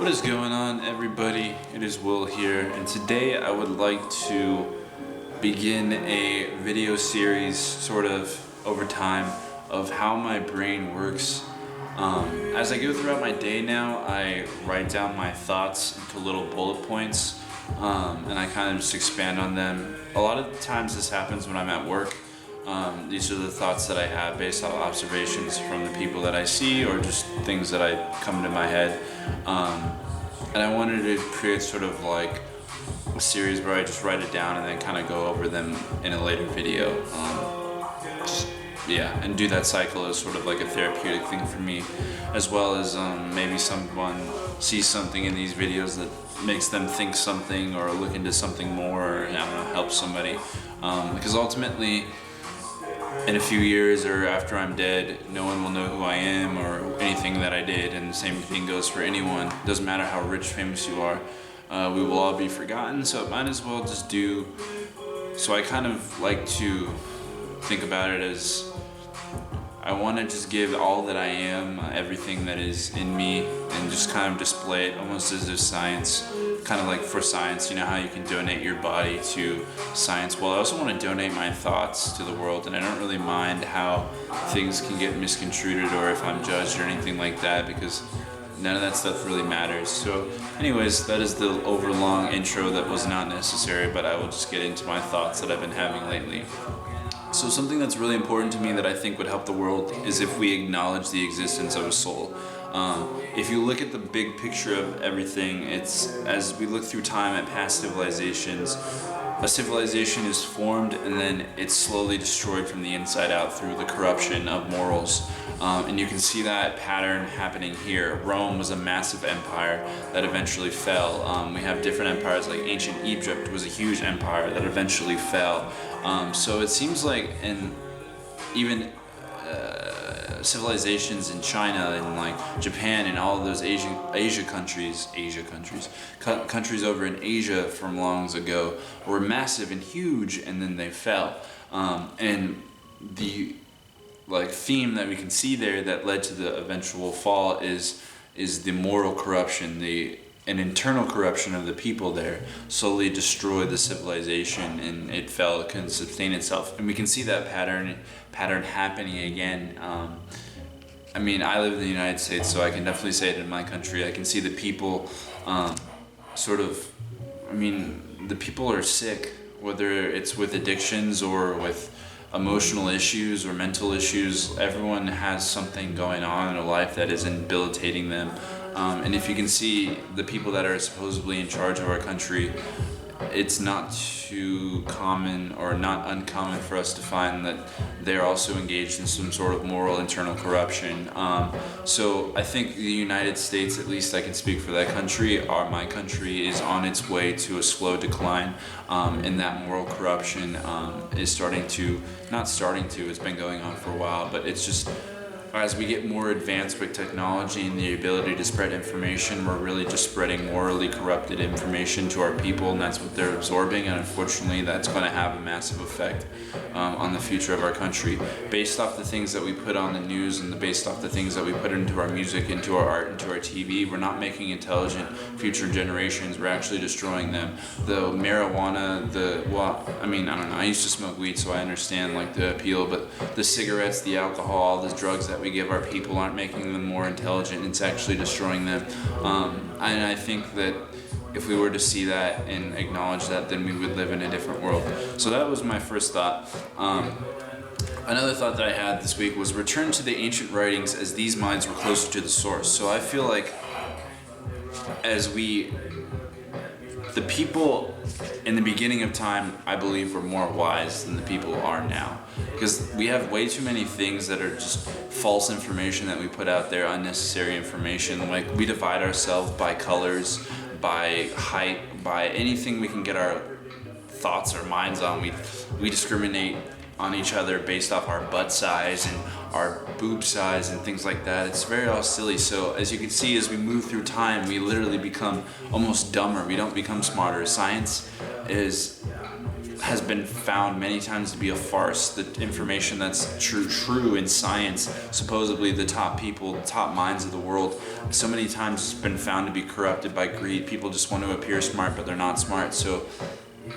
What is going on, everybody? It is Will here, and today I would like to begin a video series, sort of over time, of how my brain works. As I go throughout my day now, I write down my thoughts into little bullet points, and I kind of just expand on them. A lot of times this happens when I'm at work. These are the thoughts that I have based on observations from the people that I see, or just things that come into my head. And I wanted to create sort of like a series where I just write it down and then kind of go over them in a later video. And do that cycle as sort of like a therapeutic thing for me, as well as maybe someone sees something in these videos that makes them think something or look into something more, or I don't know, help somebody. Because ultimately, in a few years or after I'm dead, no one will know who I am or anything that I did, and the same thing goes for anyone. Doesn't matter how rich, famous you are, we will all be forgotten, so it might as well just do. So I kind of like to think about it as I want to just give all that I am, everything that is in me, and just kind of display it almost as if science, kind of like for science, you know how you can donate your body to science. Well, I also want to donate my thoughts to the world, and I don't really mind how things can get misconstrued or if I'm judged or anything like that, because none of that stuff really matters. So anyways, that is the overlong intro that was not necessary, but I will just get into my thoughts that I've been having lately. So something that's really important to me that I think would help the world is if we acknowledge the existence of a soul. If you look at the big picture of everything, it's as we look through time at past civilizations, a civilization is formed and then it's slowly destroyed from the inside out through the corruption of morals. And you can see that pattern happening here. Rome was a massive empire that eventually fell. We have different empires, like ancient Egypt was a huge empire that eventually fell. So it seems like even civilizations in China and like Japan and all of those Asia countries over in Asia from long ago were massive and huge, and then they fell. And the theme that we can see there that led to the eventual fall is the moral corruption, an internal corruption of the people there slowly destroyed the civilization, and it fell, it couldn't sustain itself. And we can see that pattern happening again. I mean, I live in the United States, so I can definitely say it in my country. I can see the people the people are sick, whether it's with addictions or with emotional issues or mental issues. Everyone has something going on in their life that is debilitating them. And if you can see the people that are supposedly in charge of our country, it's not too common or not uncommon for us to find that they're also engaged in some sort of moral internal corruption. So I think the United States, at least I can speak for that country, my country is on its way to a slow decline, and that moral corruption is it's been going on for a while, but it's just, as we get more advanced with technology and the ability to spread information, we're really just spreading morally corrupted information to our people, and that's what they're absorbing, and unfortunately that's going to have a massive effect on the future of our country. Based off the things that we put on the news and based off the things that we put into our music, into our art, into our TV, we're not making intelligent future generations, we're actually destroying them. The marijuana, I don't know, I used to smoke weed, so I understand the appeal, but the cigarettes, the alcohol, all the drugs that we give our people aren't making them more intelligent, it's actually destroying them. And I think that if we were to see that and acknowledge that, then we would live in a different world. So that was my first thought. Another thought that I had this week was return to the ancient writings, as these minds were closer to the source. So I feel like the people in the beginning of time, I believe, were more wise than the people are now. Because we have way too many things that are just false information that we put out there, unnecessary information. Like, we divide ourselves by colors, by height, by anything we can get our thoughts or minds on. We discriminate on each other based off our butt size and our boob size and things like that. It's very all silly. So as you can see, as we move through time, we literally become almost dumber. We don't become smarter. Science has been found many times to be a farce. The information that's true in science, supposedly the top people, the top minds of the world, so many times it's been found to be corrupted by greed. People just want to appear smart, but they're not smart. So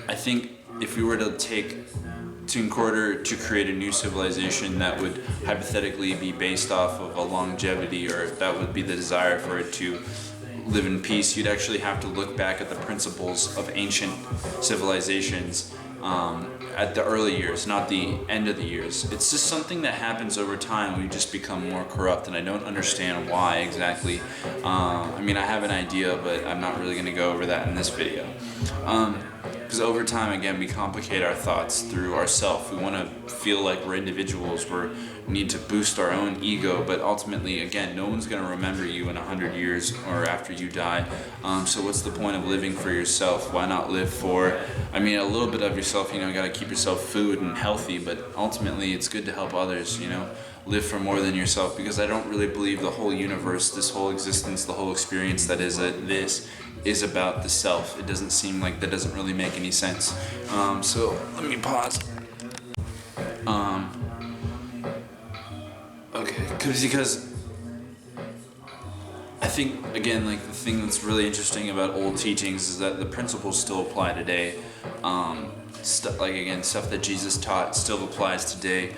I think if we were in order to create a new civilization that would hypothetically be based off of a longevity, or if that would be the desire for it to live in peace, you'd actually have to look back at the principles of ancient civilizations at the early years, not the end of the years. It's just something that happens over time. We just become more corrupt, and I don't understand why exactly. I mean, I have an idea, but I'm not really going to go over that in this video. Because over time, again, we complicate our thoughts through ourself. We want to feel like we're individuals. We need to boost our own ego, but ultimately, again, no one's going to remember you in 100 years or after you die. So what's the point of living for yourself? Why not live for, I mean, a little bit of yourself, you got to keep yourself food and healthy, but ultimately it's good to help others, live for more than yourself, because I don't really believe the whole universe, this whole existence, the whole experience that is this is about the self. It doesn't seem like that doesn't really make any sense. So let me pause. Okay, because I think, again, like the thing that's really interesting about old teachings is that the principles still apply today. Stuff that Jesus taught still applies today.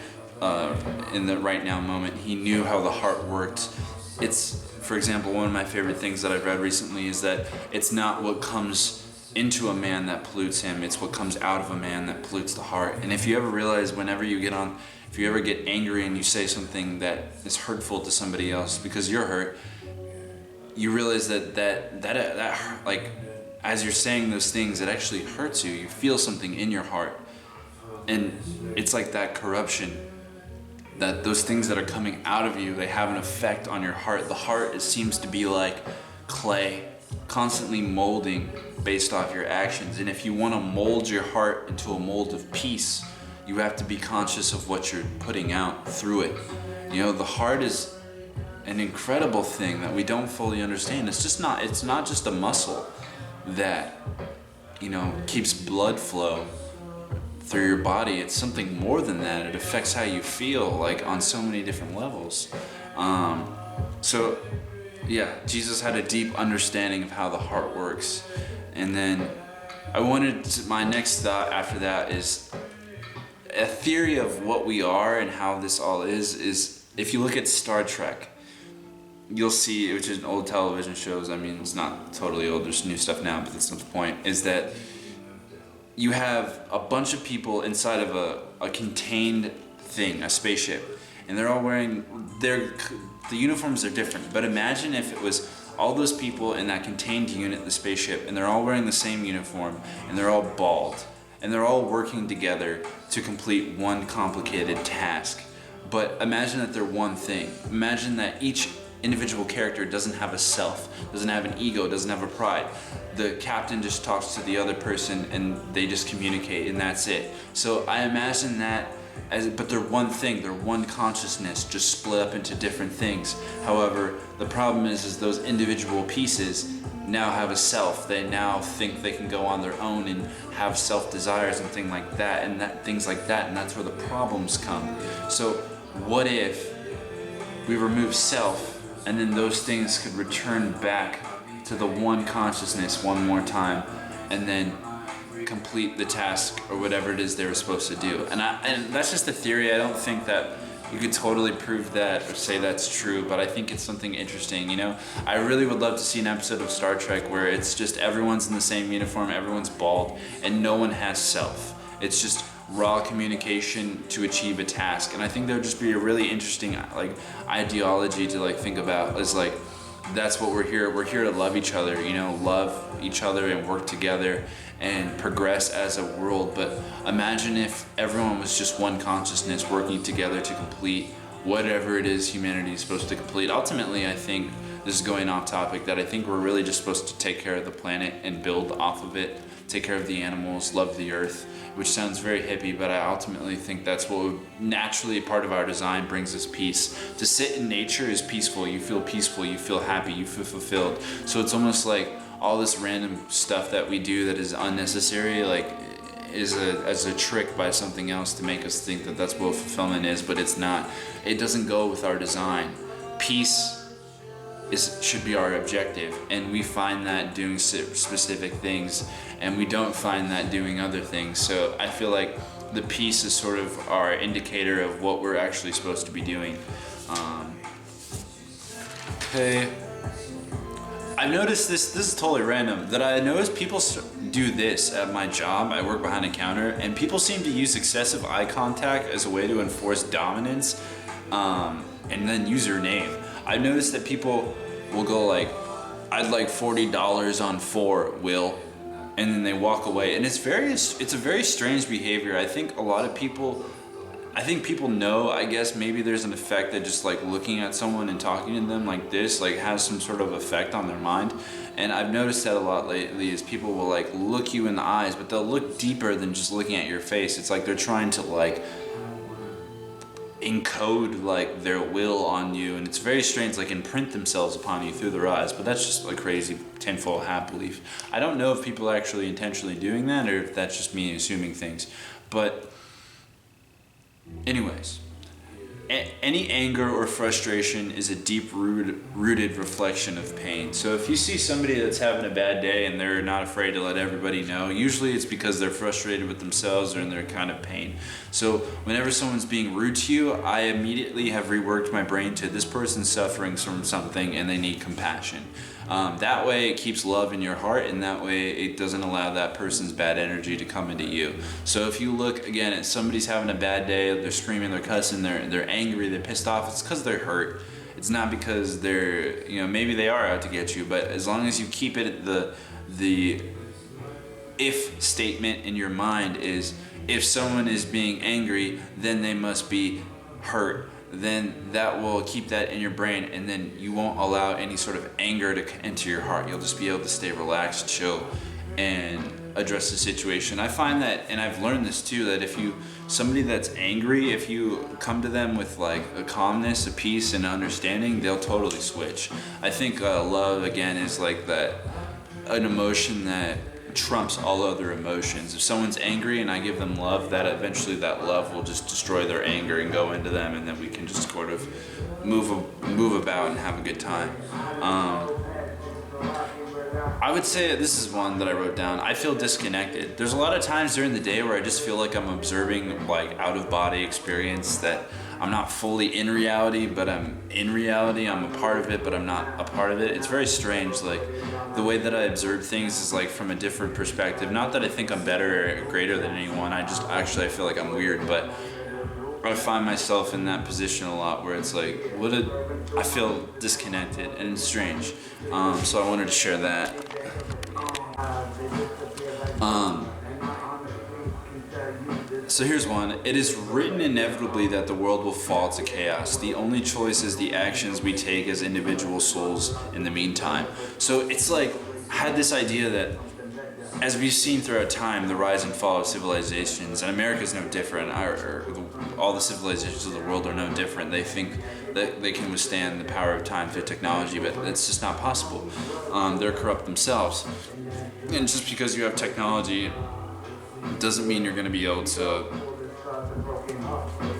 In the right now moment, he knew how the heart worked. For example, one of my favorite things that I've read recently is that it's not what comes into a man that pollutes him, it's what comes out of a man that pollutes the heart. And if you ever realize, if you ever get angry and you say something that is hurtful to somebody else because you're hurt, you realize that like, as you're saying those things, it actually hurts you. You feel something in your heart. And it's like that corruption, that those things that are coming out of you, they have an effect on your heart. The heart, it seems to be like clay, constantly molding based off your actions. And if you want to mold your heart into a mold of peace, you have to be conscious of what you're putting out through it. The heart is an incredible thing that we don't fully understand. It's not just a muscle that, keeps blood flow through your body. It's something more than that. It affects how you feel, like on so many different levels. So yeah, Jesus had a deep understanding of how the heart works. And then my next thought after that is a theory of what we are and how this all is if you look at Star Trek, you'll see, which is an old television shows, I mean, it's not totally old, there's new stuff now, but that's not the point, is that you have a bunch of people inside of a contained thing, a spaceship, and they're all wearing, the uniforms are different, but imagine if it was all those people in that contained unit, the spaceship, and they're all wearing the same uniform, and they're all bald, and they're all working together to complete one complicated task. But imagine that they're one thing. Imagine that each individual character doesn't have a self, doesn't have an ego, doesn't have a pride. The captain just talks to the other person and they just communicate, and that's it. So I imagine that but they're one thing, they're one consciousness, just split up into different things. However, the problem is those individual pieces now have a self. They now think they can go on their own and have self-desires and things like that, and that's where the problems come. So what if we remove self, and then those things could return back to the one consciousness one more time, and then complete the task or whatever it is they were supposed to do. And that's just a theory. I don't think that you could totally prove that or say that's true, but I think it's something interesting, I really would love to see an episode of Star Trek where it's just everyone's in the same uniform, everyone's bald, and no one has self. It's just raw communication to achieve a task. And I think that would just be a really interesting ideology to think about, is that's what we're here to love each other, love each other and work together and progress as a world. But imagine if everyone was just one consciousness working together to complete whatever it is humanity is supposed to complete. Ultimately, I think, this is going off topic, that I think we're really just supposed to take care of the planet and build off of it, take care of the animals, love the earth, which sounds very hippie, but I ultimately think that's what naturally, part of our design, brings us peace. To sit in nature is peaceful. You feel peaceful, you feel happy, you feel fulfilled. So it's almost like all this random stuff that we do that is unnecessary, is as a trick by something else to make us think that that's what fulfillment is, but it's not. It doesn't go with our design. Peace should be our objective, and we find that doing specific things, and we don't find that doing other things. So I feel like the peace is sort of our indicator of what we're actually supposed to be doing. Okay. I've noticed this is totally random, that I noticed people do this at my job. I work behind a counter, and people seem to use excessive eye contact as a way to enforce dominance, and then use your name. I've noticed that people will go like, I'd like $40 on 4, Will, and then they walk away. And it's a very strange behavior. I think people know, I guess maybe there's an effect that just like looking at someone and talking to them like this like has some sort of effect on their mind. And I've noticed that a lot lately is people will like look you in the eyes, but they'll look deeper than just looking at your face. It's like they're trying to like encode like their will on you, and it's very strange, like imprint themselves upon you through their eyes. But that's just a crazy tinfoil hat belief. I don't know if people are actually intentionally doing that or if that's just me assuming things. But anyways, any anger or frustration is a deep-rooted reflection of pain. So if you see somebody that's having a bad day and they're not afraid to let everybody know, usually it's because they're frustrated with themselves or in their kind of pain. So whenever someone's being rude to you, I immediately have reworked my brain to this person's suffering from something and they need compassion. That way it keeps love in your heart, and that way it doesn't allow that person's bad energy to come into you. So if you look again at somebody's having a bad day, they're screaming, they're cussing, they're angry, they're pissed off, it's because they're hurt. It's not because they're, maybe they are out to get you, but as long as you keep it, the if statement in your mind is, if someone is being angry, then they must be hurt. Then that will keep that in your brain, and then you won't allow any sort of anger to enter your heart. You'll just be able to stay relaxed, chill, and address the situation. I find that, and I've learned this too, that if somebody that's angry, if you come to them with like a calmness, a peace, and understanding, they'll totally switch. I think love, again, is like an emotion that trumps all other emotions. If someone's angry and I give them love, that eventually that love will just destroy their anger and go into them, and then we can just sort of move about and have a good time. I would say this is one that I wrote down. I feel disconnected. There's a lot of times during the day where I just feel like I'm observing like out-of-body experience, that I'm not fully in reality, but I'm in reality. I'm a part of it, but I'm not a part of it. It's very strange. Like the way that I observe things is like from a different perspective. Not that I think I'm better or greater than anyone. I feel like I'm weird, but I find myself in that position a lot where it's like, I feel disconnected, and it's strange. So I wanted to share that. So here's one. It is written inevitably that the world will fall to chaos. The only choice is the actions we take as individual souls in the meantime. So it's like, I had this idea that as we've seen throughout time, the rise and fall of civilizations, and America's no different, all the civilizations of the world are no different. They think that they can withstand the power of time through technology, but it's just not possible. They're corrupt themselves. And just because you have technology doesn't mean you're going to be able to,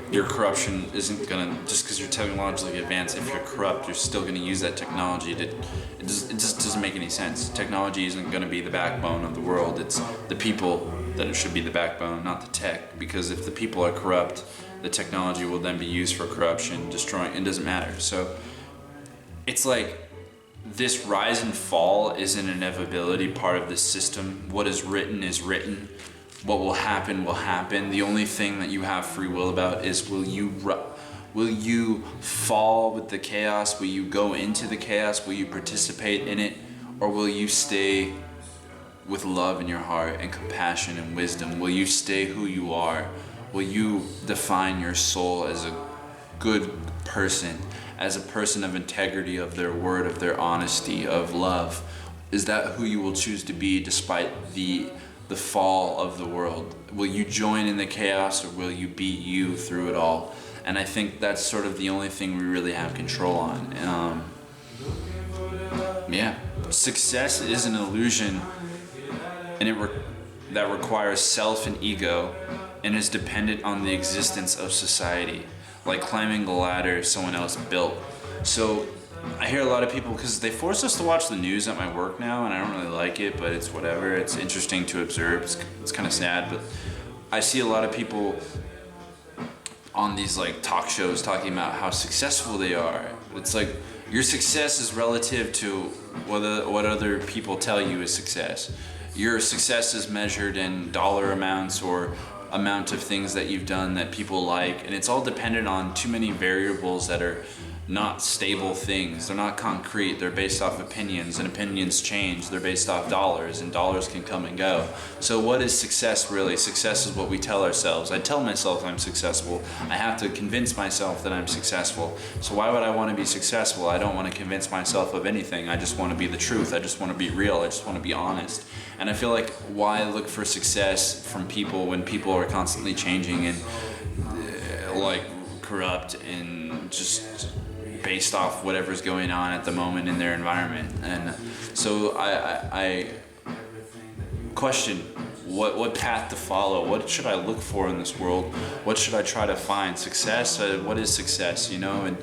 your corruption isn't going to, just because you're technologically advanced, if you're corrupt, you're still going to use that technology to, it just doesn't make any sense. Technology isn't going to be the backbone of the world. It's the people that it should be the backbone, not the tech. Because if the people are corrupt, the technology will then be used for corruption, destroying, it doesn't matter. So it's like this rise and fall is an inevitability, part of this system. What is written is written. What will happen will happen. The only thing that you have free will about is will you fall with the chaos? Will you go into the chaos? Will you participate in it? Or will you stay with love in your heart and compassion and wisdom? Will you stay who you are? Will you define your soul as a good person, as a person of integrity, of their word, of their honesty, of love? Is that who you will choose to be despite the fall of the world? Will you join in the chaos, or will you be you through it all? And I think that's sort of the only thing we really have control on. Success is an illusion, and that requires self and ego and is dependent on the existence of society, like climbing a ladder someone else built. So I hear a lot of people, because they force us to watch the news at my work now, and I don't really like it, but it's whatever. It's interesting to observe. It's kind of sad, but I see a lot of people on these like talk shows talking about how successful they are. It's like your success is relative to what other people tell you is success. Your success is measured in dollar amounts or amount of things that you've done that people like, and it's all dependent on too many variables that are not stable things. They're not concrete. They're based off opinions, and opinions change. They're based off dollars, and dollars can come and go. So what is success really? Success is what we tell ourselves. I tell myself I'm successful. I have to convince myself that I'm successful. So why would I want to be successful? I don't want to convince myself of anything. I just want to be the truth. I just want to be real. I just want to be honest. And I feel like, why look for success from people when people are constantly changing and like corrupt and just based off whatever's going on at the moment in their environment? And so I question what path to follow. What should I look for in this world? What should I try to find? Success? What is success? You know,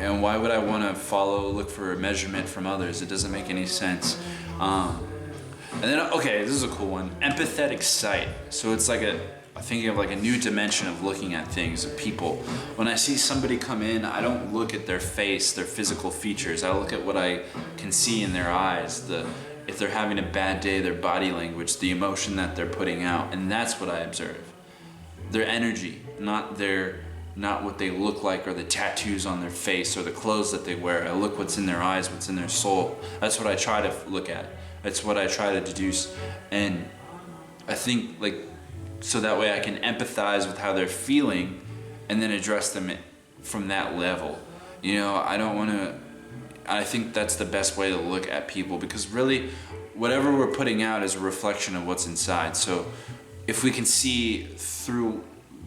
and why would I want to look for a measurement from others? It doesn't make any sense. And then, okay, this is a cool one. Empathetic sight. So it's like thinking of like a new dimension of looking at things, of people. When I see somebody come in, I don't look at their face, their physical features. I look at what I can see in their eyes, if they're having a bad day, their body language, the emotion that they're putting out, and that's what I observe. Their energy, not what they look like, or the tattoos on their face, or the clothes that they wear. I look what's in their eyes, what's in their soul. That's what I try to look at. That's what I try to deduce. And I think, like, so that way I can empathize with how they're feeling and then address them from that level. You know, I think that's the best way to look at people, because really whatever we're putting out is a reflection of what's inside. So if we can see through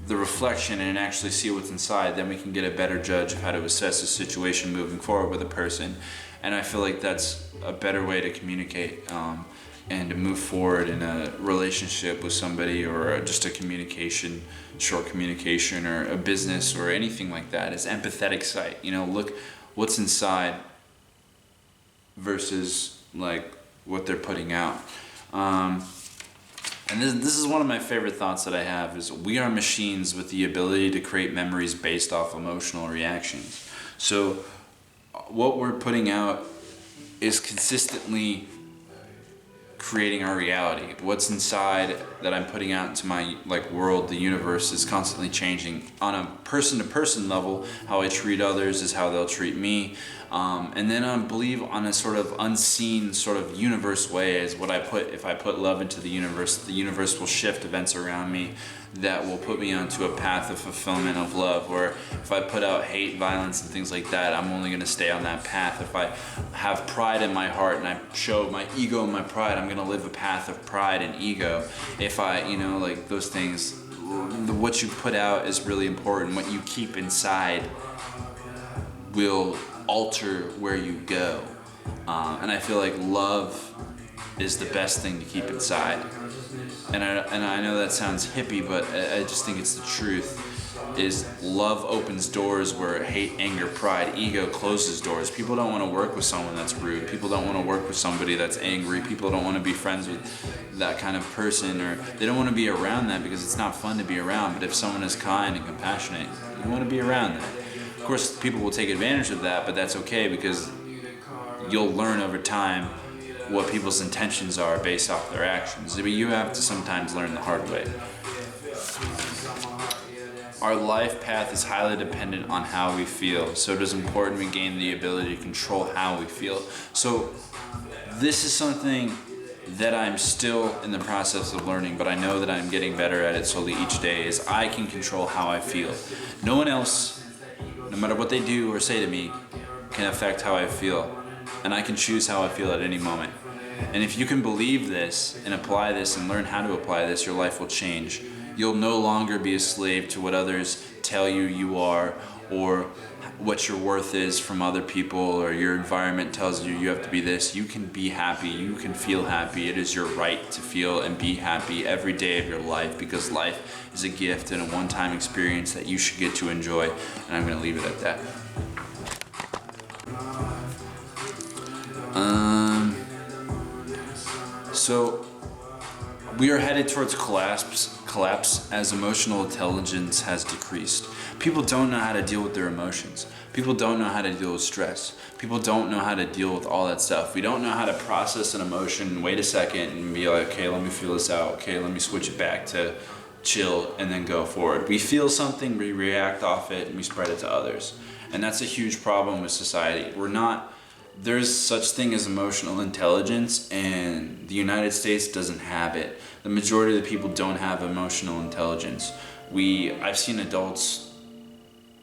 the reflection and actually see what's inside, then we can get a better judge of how to assess a situation moving forward with a person. And I feel like that's a better way to communicate and to move forward in a relationship with somebody, or just a short communication, or a business, or anything like that, is empathetic sight. You know, look what's inside versus like what they're putting out. And this is one of my favorite thoughts that I have, is we are machines with the ability to create memories based off emotional reactions. So what we're putting out is consistently creating our reality. What's inside that I'm putting out into my world, the universe, is constantly changing. On a person-to-person level, how I treat others is how they'll treat me. And then I believe on a sort of unseen sort of universe way is what if I put love into the universe will shift events around me that will put me onto a path of fulfillment of love. Or if I put out hate, violence, and things like that, I'm only going to stay on that path. If I have pride in my heart and I show my ego and my pride, I'm going to live a path of pride and ego. If I, those things, what you put out is really important. What you keep inside will alter where you go. And I feel like love is the best thing to keep inside. And I know that sounds hippie, but I just think it's the truth. Is love opens doors where hate, anger, pride, ego closes doors. People don't want to work with someone that's rude. People don't want to work with somebody that's angry. People don't want to be friends with that kind of person, or they don't want to be around that because it's not fun to be around. But if someone is kind and compassionate, you want to be around that. Of course, people will take advantage of that, but that's okay, because you'll learn over time what people's intentions are based off their actions. But you have to sometimes learn the hard way. Our life path is highly dependent on how we feel, so it is important we gain the ability to control how we feel. So this is something that I'm still in the process of learning, but I know that I'm getting better at it slowly each day, is I can control how I feel. No one else, no matter what they do or say to me, can affect how I feel. And I can choose how I feel at any moment. And if you can believe this and apply this and learn how to apply this, your life will change. You'll no longer be a slave to what others tell you you are, or what your worth is from other people, or your environment tells you you have to be this. You can be happy, you can feel happy. It is your right to feel and be happy every day of your life, because life is a gift and a one-time experience that you should get to enjoy. And I'm going to leave it at that. So we are headed towards collapse as emotional intelligence has decreased. People don't know how to deal with their emotions. People don't know how to deal with stress. People don't know how to deal with all that stuff. We don't know how to process an emotion, wait a second and be like, okay, let me feel this out. Okay, let me switch it back to chill and then go forward. We feel something, we react off it, and we spread it to others. And that's a huge problem with society. There's such thing as emotional intelligence, and the United States doesn't have it. The majority of the people don't have emotional intelligence. I've seen adults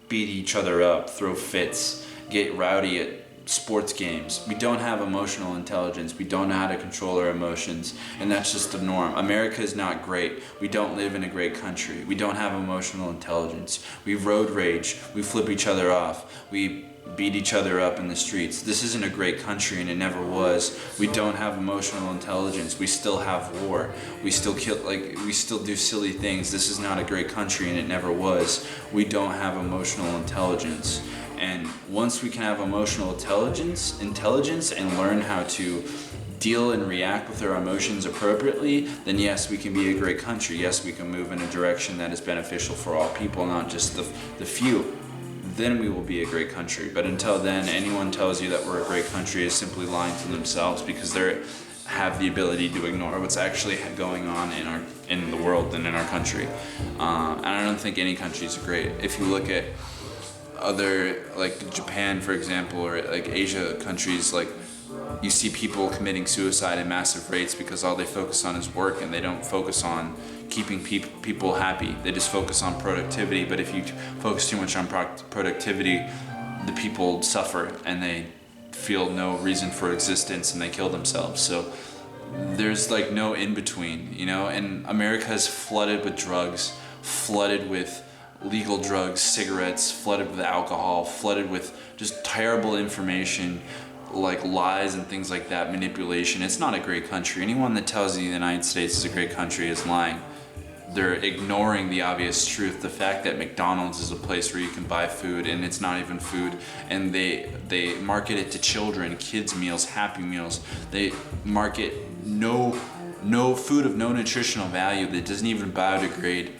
beat each other up, throw fits, get rowdy at sports games. We don't have emotional intelligence. We don't know how to control our emotions, and that's just the norm. America is not great. We don't live in a great country. We don't have emotional intelligence. We road rage. We flip each other off. We beat each other up in the streets. This isn't a great country, and it never was. We don't have emotional intelligence. We still have war. We still we still do silly things. This is not a great country, and it never was. We don't have emotional intelligence. And once we can have emotional intelligence and learn how to deal and react with our emotions appropriately, then yes, we can be a great country. Yes, we can move in a direction that is beneficial for all people, not just the few. Then we will be a great country. But until then, anyone tells you that we're a great country is simply lying to themselves, because they have the ability to ignore what's actually going on in the world and in our country. And I don't think any country is great. If you look at other, like Japan, for example, or like Asia countries, like you see people committing suicide at massive rates because all they focus on is work, and they don't focus on keeping people happy. They just focus on productivity. But if you focus too much on productivity, the people suffer and they feel no reason for existence and they kill themselves. So there's like no in between, you know. And America is flooded with drugs, flooded with legal drugs, cigarettes, flooded with alcohol, flooded with just terrible information, like lies and things like that, manipulation. It's not a great country. Anyone that tells you the United States is a great country is lying. They're ignoring the obvious truth, the fact that McDonald's is a place where you can buy food and it's not even food, and they market it to children, kids meals, happy meals. They market no food of no nutritional value that doesn't even biodegrade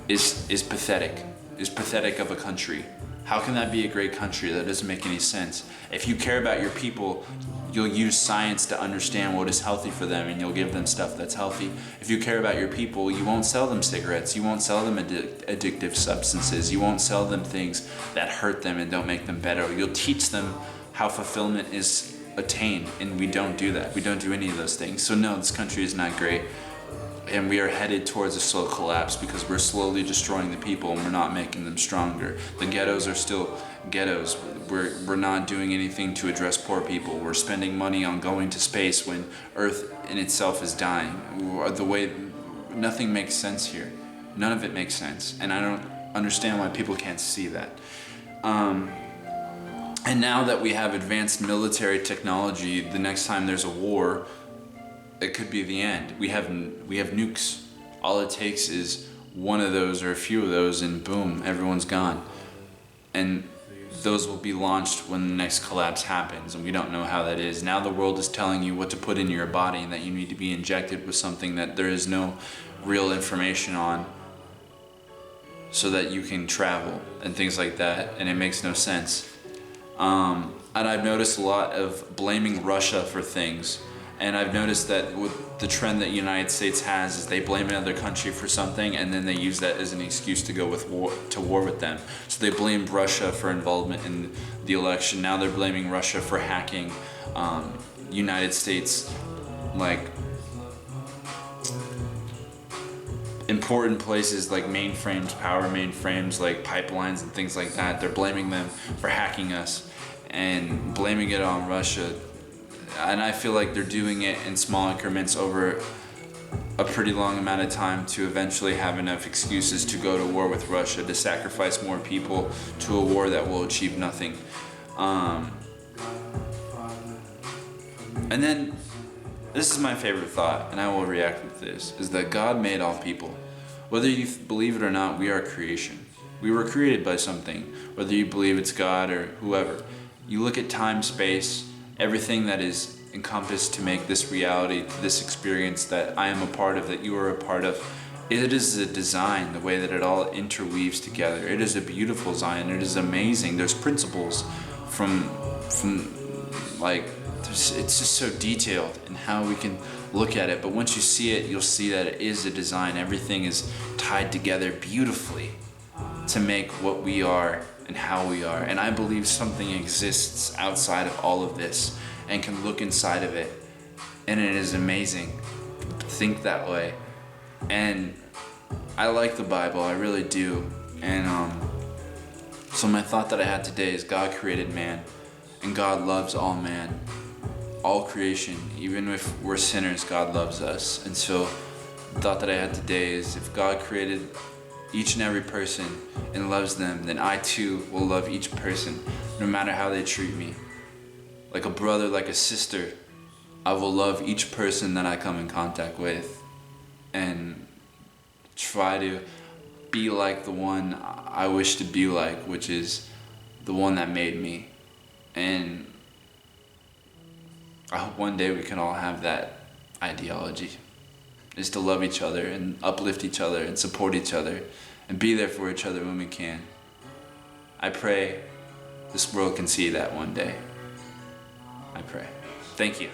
is pathetic of a country. How can that be a great country? That doesn't make any sense. If you care about your people, you'll use science to understand what is healthy for them, and you'll give them stuff that's healthy. If you care about your people, you won't sell them cigarettes. You won't sell them addictive substances. You won't sell them things that hurt them and don't make them better. You'll teach them how fulfillment is attained, and we don't do that. We don't do any of those things. So no, this country is not great. And we are headed towards a slow collapse because we're slowly destroying the people and we're not making them stronger. The ghettos are still ghettos. We're not doing anything to address poor people. We're spending money on going to space when Earth in itself is dying. Nothing makes sense here. None of it makes sense. And I don't understand why people can't see that. And now that we have advanced military technology, the next time there's a war, it could be the end. We have nukes. All it takes is one of those or a few of those, and boom, everyone's gone. And those will be launched when the next collapse happens, and we don't know how that is. Now the world is telling you what to put in your body, and that you need to be injected with something that there is no real information on, so that you can travel and things like that, and it makes no sense. And I've noticed a lot of blaming Russia for things. And I've noticed that with the trend that the United States has is they blame another country for something, and then they use that as an excuse to go to war with them. So they blamed Russia for involvement in the election. Now they're blaming Russia for hacking United States, like important places like mainframes, power mainframes, like pipelines and things like that. They're blaming them for hacking us and blaming it on Russia. And I feel like they're doing it in small increments over a pretty long amount of time to eventually have enough excuses to go to war with Russia, to sacrifice more people to a war that will achieve nothing. And then, this is my favorite thought, and I will react with this, is that God made all people. Whether you believe it or not, we are creation. We were created by something, whether you believe it's God or whoever. You look at time, space, everything that is encompassed to make this reality, this experience that I am a part of, that you are a part of. It is a design, the way that it all interweaves together. It is a beautiful design. It is amazing. There's principles from like, it's just so detailed in how we can look at it. But once you see it, you'll see that it is a design. Everything is tied together beautifully to make what we are and how we are. And I believe something exists outside of all of this and can look inside of it. And it is amazing to think that way. And I like the Bible, I really do. And so my thought that I had today is God created man, and God loves all man, all creation. Even if we're sinners, God loves us. And so the thought that I had today is, if God created each and every person and loves them, then I too will love each person, no matter how they treat me. Like a brother, like a sister, I will love each person that I come in contact with and try to be like the one I wish to be like, which is the one that made me. And I hope one day we can all have that ideology, is to love each other and uplift each other and support each other and be there for each other when we can. I pray this world can see that one day. I pray. Thank you.